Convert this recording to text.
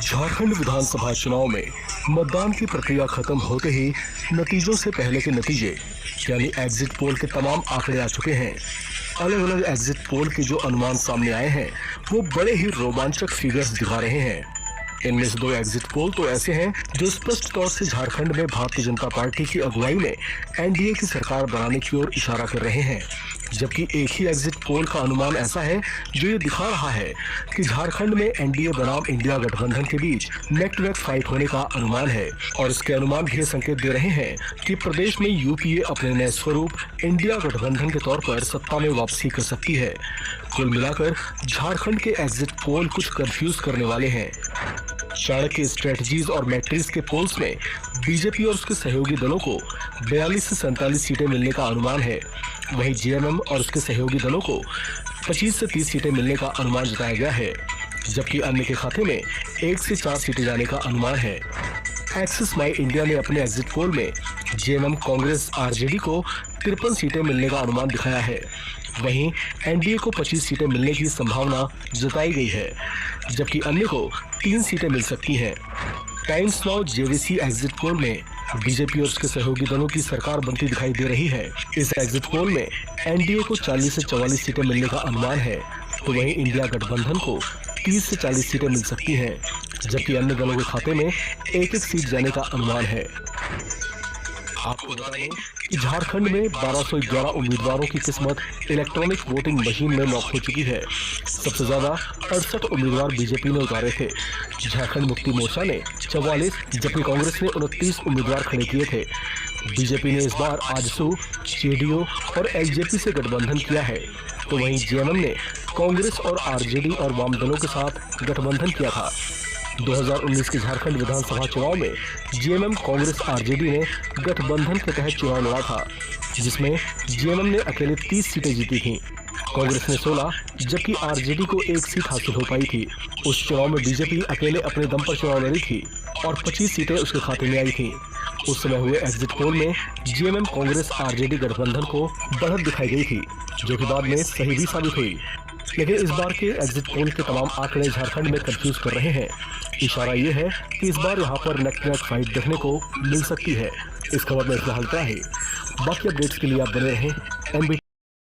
झारखंड विधानसभा चुनाव में मतदान की प्रक्रिया खत्म होते ही नतीजों से पहले के नतीजे यानी एग्जिट पोल के तमाम आंकड़े आ चुके हैं। अलग अलग एग्जिट पोल के जो अनुमान सामने आए हैं वो बड़े ही रोमांचक फिगर्स दिखा रहे हैं। इनमें से दो एग्जिट पोल तो ऐसे हैं जो स्पष्ट तौर से झारखंड में भारतीय जनता पार्टी की अगुवाई में एनडीए की सरकार बनाने की ओर इशारा कर रहे हैं, जबकि एक ही एग्जिट पोल का अनुमान ऐसा है जो ये दिखा रहा है कि झारखंड में एनडीए बनाम इंडिया गठबंधन के बीच नेक टू नेक फाइट होने का अनुमान है। और इसके अनुमान भी संकेत दे रहे हैं कि प्रदेश में यूपीए अपने नए स्वरूप इंडिया गठबंधन के तौर पर सत्ता में वापसी कर सकती है। कुल मिलाकर झारखंड के एग्जिट पोल कुछ कंफ्यूज करने वाले हैं। चाणक्य स्ट्रेटजीज और मैट्रिक्स के पोल्स में बीजेपी और उसके सहयोगी दलों को 42 से 47 सीटें मिलने का अनुमान है। वहीं जेएमएम और उसके सहयोगी दलों को 25 से 30 सीटें मिलने का अनुमान जताया गया है, जबकि अन्य के खाते में 1 से 4 सीटें जाने का अनुमान है। एक्सिस माई इंडिया ने अपने एग्जिट पोल में जेएमएम, कांग्रेस, आरजेडी को 53 सीटें मिलने का अनुमान दिखाया है। वहीं एनडीए को 25 सीटें मिलने की संभावना जताई गई है, जबकि अन्य को 3 सीटें मिल सकती हैं। Times now JVC exit poll में बीजेपी और उसके सहयोगी दलों की सरकार बनती दिखाई दे रही है। इस एग्जिट पोल में एनडीए को 40 से 44 सीटें मिलने का अनुमान है, तो वहीं इंडिया गठबंधन को 30 से 40 सीटें मिल सकती हैं, जबकि अन्य दलों के खाते में 1-1 सीट जाने का अनुमान है। आपको बता दें कि झारखंड में 1211 उम्मीदवारों की किस्मत इलेक्ट्रॉनिक वोटिंग मशीन में लॉक हो चुकी है। सबसे ज्यादा 68 उम्मीदवार बीजेपी ने उतारे थे। झारखंड मुक्ति मोर्चा ने 44 जबकि कांग्रेस ने 29 उम्मीदवार खड़े किए थे। बीजेपी ने इस बार आजसू, जेडीयू और एलजेपी से गठबंधन किया है, तो वहीं जेएमएम ने कांग्रेस और आरजेडी और वाम दलों के साथ गठबंधन किया था। 2019 के झारखंड विधानसभा चुनाव में जेएमएम, कांग्रेस, आरजेडी ने गठबंधन के तहत चुनाव लड़ा था, जिसमें जेएमएम ने अकेले 30 सीटें जीती थीं। कांग्रेस ने 16 जबकि आरजेडी को 1 सीट हासिल हो पाई थी। उस चुनाव में बीजेपी अकेले अपने दम पर चुनाव लड़ी थी और 25 सीटें उसके खाते में आई थीं। उस समय हुए एग्जिट पोल में जेएमएम, कांग्रेस, आरजेडी गठबंधन को बढ़त दिखाई गई थी, जो कि बाद में सही भी साबित हुई। लेकिन इस बार के एग्जिट पोल के तमाम आंकड़े झारखंड में कंफ्यूज कर रहे हैं। इशारा ये है कि इस बार यहाँ पर नेक टू नेक फाइट देखने को मिल सकती है। इस खबर में फिलहाल क्या है, बाकी अपडेट्स के लिए आप बने रहें एनबी।